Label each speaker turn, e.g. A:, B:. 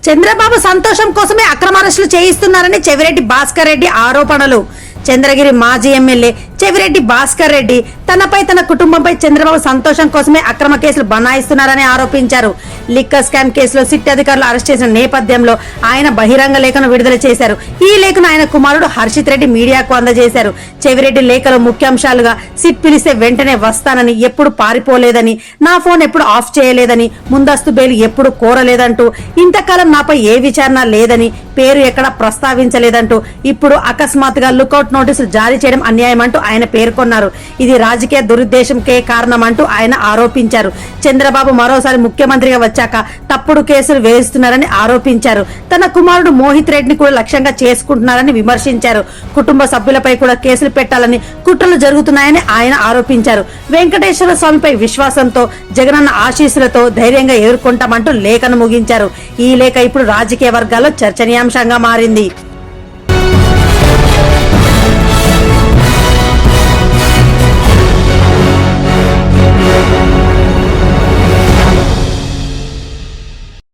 A: చంద్రబాబు సంతోషం కోసమే అక్రమ అరెస్టులు చేయిస్తున్నారని చెవిరెడ్డి భాస్కర్ రెడ్డి ఆరోపణలు. చంద్రగిరి మాజీ ఎమ్మెల్యే చెవిరెడ్డి భాస్కర్ రెడ్డి తనపై తన కుటుంబంపై చంద్రబాబు సంతోషం కోసమే అక్రమ కేసులు బనాయిస్తున్నారని ఆరోపించారు. లిక్కర్ స్కామ్ కేసులో సిట్ అధికారులు అరెస్ట్ చేసిన నేపథ్యంలో ఆయన బహిరంగ లేఖను విడుదల చేశారు. ఈ లేఖను ఆయన కుమారుడు హర్షిత్ రెడ్డి మీడియాకు అందజేశారు. చెవిరెడ్డి లేఖలో ముఖ్యాంశాలుగా సిట్ పిలిస్తే వెంటనే వస్తానని, ఎప్పుడు పారిపోలేదని, నా ఫోన్ ఎప్పుడు ఆఫ్ చేయలేదని, ముందస్తు బెయిల్ ఎప్పుడు కోరలేదంటూ, ఇంతకాలం నాపై ఏ విచారణ లేదని, పేరు ఎక్కడా ప్రస్తావించలేదంటూ, ఇప్పుడు అకస్మాత్తుగా లుకౌట్ నోటీసులు జారీ చేయడం అన్యాయం అంటూ ఆయన పేర్కొన్నారు. ఇది రాజకీయ దురుద్దేశంకే కారణమంటూ ఆయన ఆరోపించారు. చంద్రబాబు మరోసారి ముఖ్యమంత్రిగా వచ్చాక తప్పుడు కేసులు వేస్తున్నారని ఆరోపించారు. తన కుమారుడు మోహిత్ రెడ్డిని కూడా లక్ష్యంగా చేసుకుంటున్నారని విమర్శించారు. కుటుంబ సభ్యులపై కూడా కేసులు పెట్టాలని కుట్రలు జరుగుతున్నాయని ఆయన ఆరోపించారు. వెంకటేశ్వర స్వామిపై విశ్వాసంతో, జగనన్న ఆశీస్సులతో ధైర్యంగా ఎదుర్కొంటామంటూ లేఖను ముగించారు. ఈ లేఖ ఇప్పుడు రాజకీయ వర్గాల్లో చర్చనీయాంశంగా మారింది.